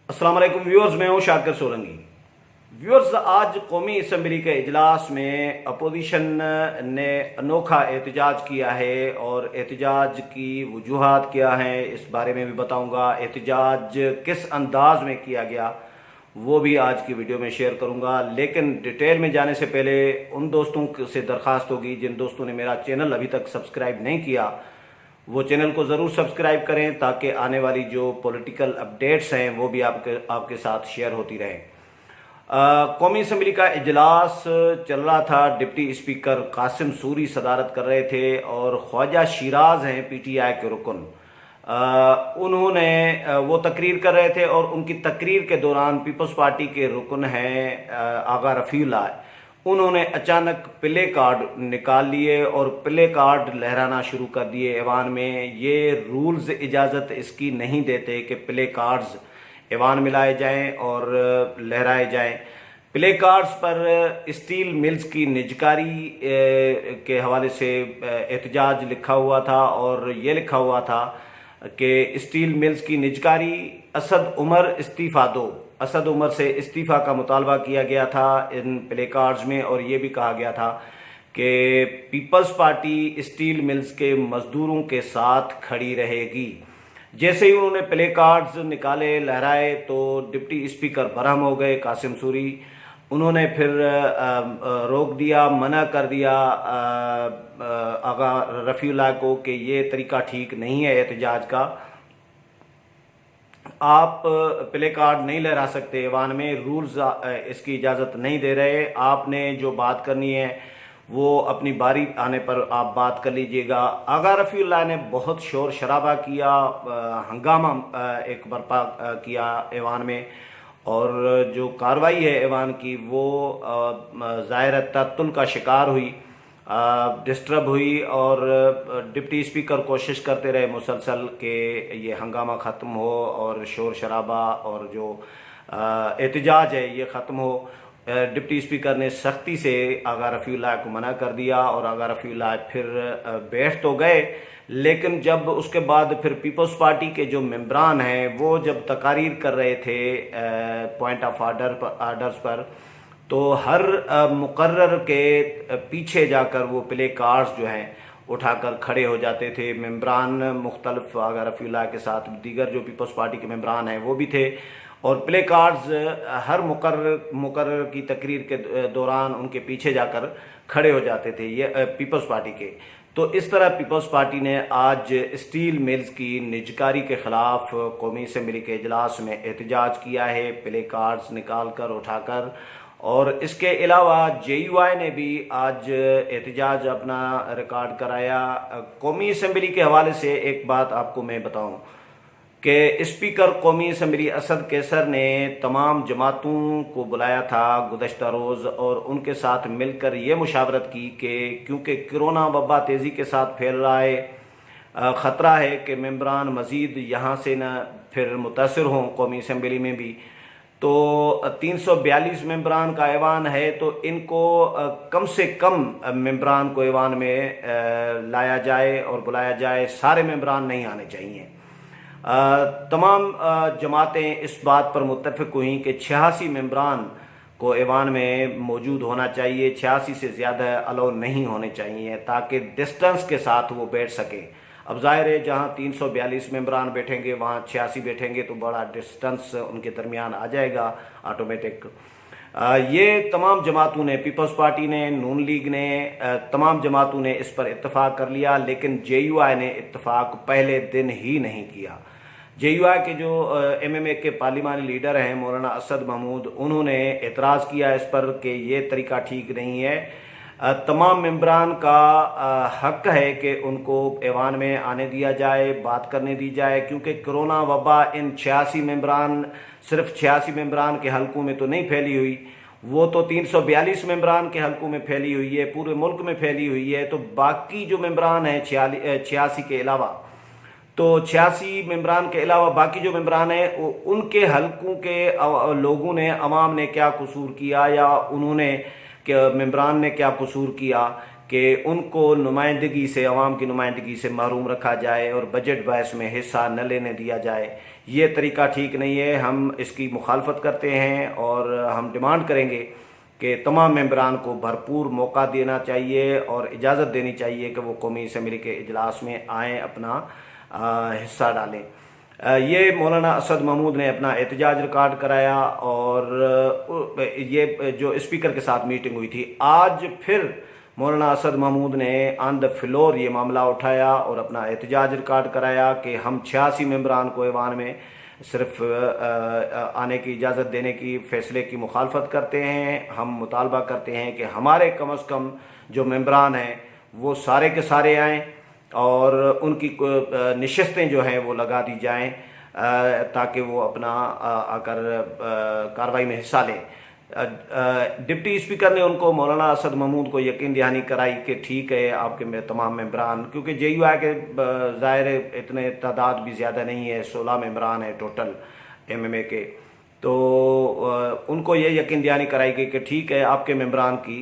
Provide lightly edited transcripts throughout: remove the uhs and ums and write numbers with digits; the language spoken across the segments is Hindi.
अस्सलाम वालेकुम व्यूअर्स, मैं हूं शाकिर सोलंकी। व्यूअर्स, आज कौमी असम्बली के इजलास में अपोजिशन ने अनोखा एहतजाज किया है और एहतजाज की वजूहात क्या हैं इस बारे में भी बताऊंगा। एहतजाज किस अंदाज में किया गया वो भी आज की वीडियो में शेयर करूंगा, लेकिन डिटेल में जाने से पहले उन दोस्तों से दरख्वास्त होगी जिन दोस्तों ने मेरा चैनल अभी तक सब्सक्राइब नहीं किया वो चैनल को ज़रूर सब्सक्राइब करें ताकि आने वाली जो पॉलिटिकल अपडेट्स हैं वो भी आपके साथ शेयर होती रहें। कौमी असम्बली का इजलास चल रहा था। डिप्टी स्पीकर कासिम सूरी सदारत कर रहे थे और ख्वाजा शिराज हैं पीटीआई के रुकन। उन्होंने वो तकरीर कर रहे थे और उनकी तकरीर के दौरान पीपल्स पार्टी के रुकन हैं आगा रफ़ीउल्लाह, उन्होंने अचानक प्ले कार्ड निकाल लिए और प्ले कार्ड लहराना शुरू कर दिए ऐवान में। ये रूल्स इजाज़त इसकी नहीं देते कि प्ले कार्ड्स ऐवान में लाए जाएँ और लहराए जाएँ। प्ले कार्ड्स पर स्टील मिल्स की निजकारी के हवाले से एहतजाज लिखा हुआ था और ये लिखा हुआ था कि स्टील मिल्स की निजकारी असद उमर इस्तीफ़ा दो। असद उमर से इस्तीफ़ा का मुतालबा किया गया था इन प्ले कार्ड्स में और ये भी कहा गया था कि पीपल्स पार्टी स्टील मिल्स के मजदूरों के साथ खड़ी रहेगी। जैसे ही उन्होंने प्ले कार्ड्स निकाले, लहराए, तो डिप्टी स्पीकर बरहम हो गए कासिम सूरी। उन्होंने फिर रोक दिया, मना कर दिया आगा रफ़ीउल्लाह को कि ये तरीका ठीक नहीं है एहतजाज का। आप प्ले कार्ड नहीं लहरा सकते ऐवान में, रूल्स इसकी इजाज़त नहीं दे रहे। आपने जो बात करनी है वो अपनी बारी आने पर आप बात कर लीजिएगा। आगा रफ़ीउल्लाह ने बहुत शोर शराबा किया, हंगामा एक बर्पा किया ऐवान में और जो कार्रवाई है ऐवान की वो ज़ाहिर तअत्तुल का शिकार हुई, डिस्टर्ब हुई और डिप्टी स्पीकर कोशिश करते रहे मुसलसल कि ये हंगामा ख़त्म हो और शोर शराबा और जो एहतजाज है ये ख़त्म हो। डिप्टी स्पीकर ने सख्ती से आगा रफ़ीउल्लाह को मना कर दिया और आगा रफ़ीउल्लाह फिर बैठ तो गए, लेकिन जब उसके बाद फिर पीपल्स पार्टी के जो मेंबरान हैं वो जब तकारीर कर रहे थे पॉइंट ऑफ आर्डर्स पर, तो हर मुकर्रर के पीछे जाकर वो प्ले कार्ड्स जो हैं उठाकर खड़े हो जाते थे। मेंबरान मुख्तलिफ आगा रफ़ीउल्लाह के साथ दीगर जो पीपल्स पार्टी के मेंबरान हैं वो भी थे और प्ले कार्ड्स हर मुकर्रर की तकरीर के दौरान उनके पीछे जाकर खड़े हो जाते थे ये पीपल्स पार्टी के। तो इस तरह पीपल्स पार्टी ने आज स्टील मिल्स की निजकारी के ख़िलाफ़ कौमी असम्बली के इजलास में एहतजाज किया है प्ले कार्ड्स निकाल कर उठाकर। और इसके अलावा JUI ने भी आज एहतजाज अपना रिकॉर्ड कराया। कौमी असम्बली के हवाले से एक बात आपको मैं बताऊं कि स्पीकर कौमी असम्बली असद कैसर ने तमाम जमातों को बुलाया था गुज़श्ता रोज़ और उनके साथ मिलकर ये मुशावरत की कि क्योंकि कोरोना वबा तेज़ी के साथ फैल रहा है, ख़तरा है कि मेंबरान मज़ीद यहाँ से न फिर मुतासर हों कौमी असम्बली में भी। तो 342 मेंबरान का ऐवान है तो इनको कम से कम मेंबरान को ऐवान में लाया जाए और बुलाया जाए। सारे मेंबरान नहीं आने चाहिए। तमाम जमातें इस बात पर मुत्तफ़िक़ हुई कि 86 मेंबरान को ऐवान में मौजूद होना चाहिए, 86 से ज़्यादा अलाउ नहीं होने चाहिए ताकि डिस्टेंस के साथ वो बैठ सकें। अब ज़ाहिर है जहाँ 342 मेंबरान बैठेंगे वहाँ 86 बैठेंगे तो बड़ा डिस्टेंस उनके दरमियान आ जाएगा ऑटोमेटिक। ये तमाम जमातों ने, पीपल्स पार्टी ने, नून लीग ने, तमाम जमातों ने इस पर इत्तफ़ाक़ कर लिया, लेकिन JUI ने इत्तफ़ाक़ पहले दिन ही नहीं किया। JUI के जो MMA के पार्लिमानी लीडर हैं मौलाना असद महमूद, उन्होंने एतराज़ किया इस पर कि ये तरीका ठीक नहीं है। तमाम मेंबरान का हक है कि उनको ऐवान में आने दिया जाए, बात करने दी जाए, क्योंकि कोरोना वबा इन 86 मेंबरान, सिर्फ 86 मेंबरान के हलकों में तो नहीं फैली हुई, वो तो 342 मेंबरान के हलकों में फैली हुई है, पूरे मुल्क में फैली हुई है। तो बाकी जो मेंबरान हैं 86 के अलावा, तो 86 मेंबरान के अलावा बाकी जो मेंबरान हैं उनके हलकों के लोगों ने, अवाम ने क्या कसूर किया या उन्होंने मेंबरान ने क्या कसूर किया कि उनको नुमाइंदगी से, अवाम की नुमाइंदगी से महरूम रखा जाए और बजट बहस में हिस्सा न लेने दिया जाए। ये तरीका ठीक नहीं है। हम इसकी मुखालफत करते हैं और हम डिमांड करेंगे कि तमाम मेंबरान को भरपूर मौका देना चाहिए और इजाज़त देनी चाहिए कि वो कौमी असम्बली के इजलास में आएँ, अपना हिस्सा डालें। ये मौलाना असद महमूद ने अपना एहतजाज रिकॉर्ड कराया और ये जो स्पीकर के साथ मीटिंग हुई थी, आज फिर मौलाना असद महमूद ने ऑन द फ्लोर ये मामला उठाया और अपना एहतजाज रिकॉर्ड कराया कि हम 86 मेंबरान को ऐवान में सिर्फ आने की इजाज़त देने की फ़ैसले की मुखालफत करते हैं। हम मुतालबा करते हैं कि हमारे कम अज़ कम जो मेंबरान हैं वो सारे के सारे आएँ और उनकी नशिस्तें जो हैं वो लगा दी जाएं ताकि वो अपना आकर कार्रवाई में हिस्सा लें। डिप्टी स्पीकर ने उनको, मौलाना असद महमूद को यकीन दहानी कराई कि ठीक है आपके तमाम मेंबरान, क्योंकि JUI के ज़ाहिर इतने तादाद भी ज़्यादा नहीं है, 16 मेंबरान है टोटल MMA के, तो उनको ये यकीन दहानी कराई गई कि ठीक है आपके मेंबरान की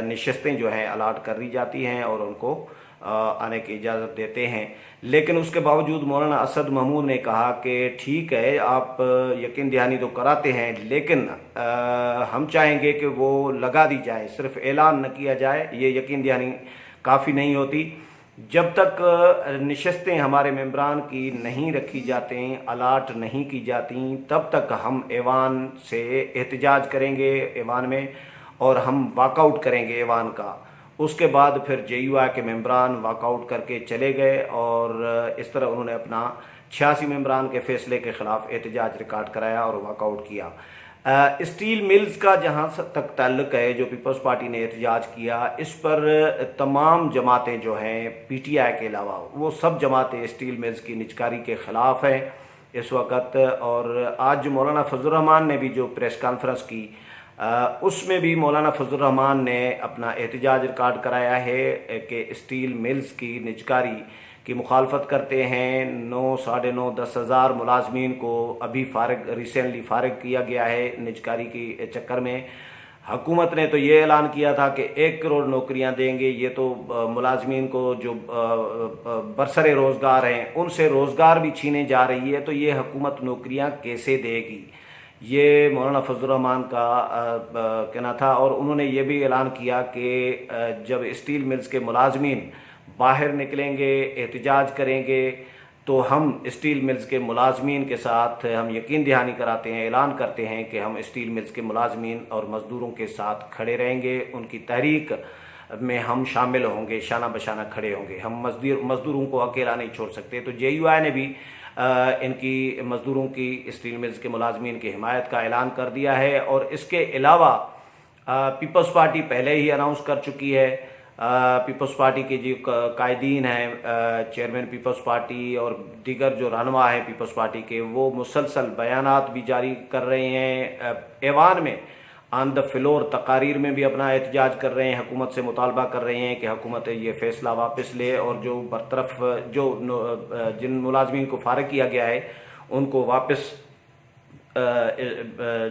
नशिस्तें जो हैं अलाट कर दी जाती हैं और उनको आने की इजाज़त देते हैं। लेकिन उसके बावजूद मौलाना असद महमूद ने कहा कि ठीक है आप यकीन दहानी तो कराते हैं, लेकिन हम चाहेंगे कि वो लगा दी जाए, सिर्फ ऐलान न किया जाए। ये यकीन दहानी काफ़ी नहीं होती। जब तक नशिस्तें हमारे मेंबरान की नहीं रखी जाती, अलाट नहीं की जाती, तब तक हम ऐवान से एहतजाज करेंगे ऐवान में और हम वाकआउट करेंगे ऐवान का। उसके बाद फिर JUI के मेंबरान वाकआउट करके चले गए और इस तरह उन्होंने अपना 86 मेंबरान के फैसले के ख़िलाफ़ एहतजाज रिकॉर्ड कराया और वाकआउट किया। स्टील मिल्स का जहाँ तक ताल्लुक़ है, जो पीपल्स पार्टी ने एहतजाज किया, इस पर तमाम जमातें जो हैं PTI के अलावा वो सब जमातें स्टील मिल्स की निजकारी के ख़िलाफ़ हैं इस वक्त। और आज मौलाना फजल रहमान ने भी जो प्रेस कॉन्फ्रेंस की, उसमें भी मौलाना फजल रहमान ने अपना एहतजाज रिकॉर्ड कराया है कि स्टील मिल्स की निजकारी की मुखालफत करते हैं। 9, साढ़े 9, 10 हज़ार मुलाजमीन को अभी रिसेंटली फारिग किया गया है निजकारी की चक्कर में। हुकूमत ने तो ये ऐलान किया था कि 1 करोड़ नौकरियां देंगे। ये तो मुलाजमीन को जो बरसरे रोज़गार हैं उनसे रोज़गार भी छीने जा रही है, तो ये हुकूमत नौकरियां कैसे देगी? ये मौलाना फजल रहमान का कहना था। और उन्होंने ये भी ऐलान किया कि जब स्टील मिल्स के मुलाजमीन बाहर निकलेंगे, एहतजाज करेंगे, तो हम स्टील मिल्स के मुलाजमीन के साथ हम यकीन दहानी कराते हैं, ऐलान करते हैं कि हम स्टील मिल्स के मुलाजमीन और मज़दूरों के साथ खड़े रहेंगे, उनकी तहरीक में हम शामिल होंगे, शाना बशाना खड़े होंगे। हम मज़दूरों को अकेला नहीं छोड़ सकते। तो JUI ने भी इनकी मज़दूरों की, स्टील मिल्स के मुलाजमीन की हिमायत का ऐलान कर दिया है। और इसके अलावा पीपल्स पार्टी पहले ही अनाउंस कर चुकी है, पीपल्स पार्टी के जो कायदीन हैं, चेयरमैन पीपल्स पार्टी और दीगर जो रहनुमा हैं पीपल्स पार्टी के, वो मुसलसल बयानात भी जारी कर रहे हैं। ऐवान में ऑन द फ्लोर तकारीर में भी अपना एहतजाज कर रहे हैं, हुकूमत से मुतालबा कर रहे हैं कि हुकूमत ये फ़ैसला वापस ले और जो बरतरफ जो जिन मुलाजमीन को फारिग किया गया है उनको वापस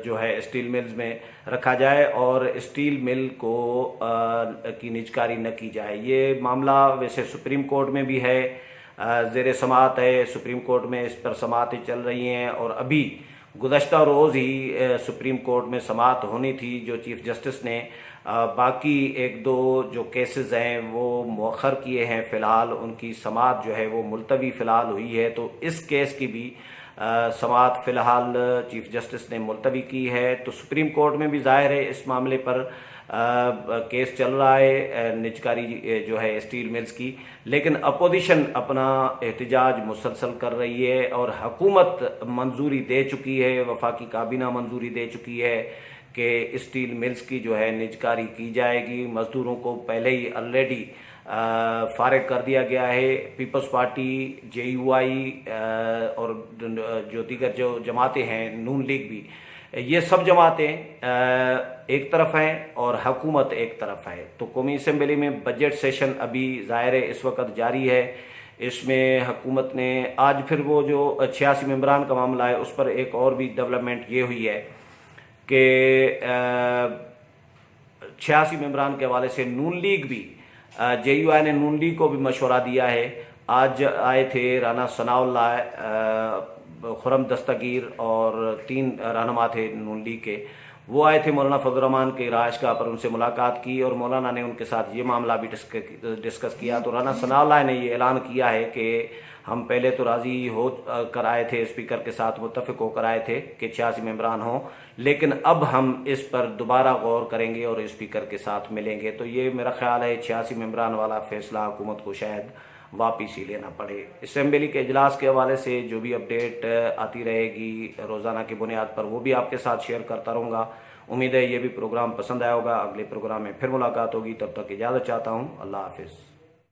जो है स्टील मिल्स में रखा जाए और स्टील मिल को की निजकारी न की जाए। ये मामला वैसे सुप्रीम कोर्ट में भी है, ज़ेर समाअत है, सुप्रीम कोर्ट में इस पर समाअतें चल रही हैं और अभी गुज़श्ता रोज़ ही सुप्रीम कोर्ट में समाअत होनी थी, जो चीफ जस्टिस ने बाकी 1-2 जो केसेस हैं वो मौखर किए हैं। फ़िलहाल उनकी समाअत जो है वो मुलतवी फ़िलहाल हुई है, तो इस केस की भी समाअत फ़िलहाल चीफ जस्टिस ने मुलतवी की है। तो सुप्रीम कोर्ट में भी ज़ाहिर है इस मामले पर केस चल रहा है निजकारी जो है स्टील मिल्स की, लेकिन अपोजिशन अपना एहतजाज मुसलसल कर रही है और हुकूमत मंजूरी दे चुकी है, वफाकी काबीना मंजूरी दे चुकी है कि स्टील मिल्स की जो है निजकारी की जाएगी। मज़दूरों को पहले ही ऑलरेडी फारिग कर दिया गया है। पीपल्स पार्टी, JUI और जो दीगर जो जमातें हैं, नून लीग भी, ये सब जमातें एक तरफ हैं और हुकूमत एक तरफ है। तो कौमी असम्बली में बजट सेशन अभी ज़ाहिर है इस वक्त जारी है। इसमें हुकूमत ने आज फिर वो जो 86 मेंबरान का मामला है उस पर एक और भी डेवलपमेंट ये हुई है कि 86 मेंबरान के हवाले से नून लीग भी JUI ने नून लीग को भी मशवरा दिया है। आज आए थे राना सनाउल्लाह, खुरम दस्तगीर और 3 रहनुमा थे नून लीग के, वो आए थे मौलाना फजल रहमान के राइशगाह पर, उनसे मुलाकात की और मौलाना ने उनके साथ ये मामला भी डिस्कस किया। तो राना सनाउल्लाह ने ये ऐलान किया है कि हम पहले तो राज़ी हो कर आए थे, स्पीकर के साथ मुत्तफ़िक होकर आए थे कि 86 मेंबरान हों, लेकिन अब हम इस पर दोबारा गौर करेंगे और स्पीकर के साथ मिलेंगे। तो ये मेरा ख्याल है 86 मेंबरान वाला फैसला हुकूमत को शायद वापिस ही लेना पड़े। असेंबली के इजलास के हवाले से जो भी अपडेट आती रहेगी रोज़ाना की बुनियाद पर, वो भी आपके साथ शेयर करता रहूँगा। उम्मीद है ये भी प्रोग्राम पसंद आया होगा। अगले प्रोग्राम में फिर मुलाकात होगी, तब तक इजाज़त चाहता हूँ। अल्लाह हाफिज़।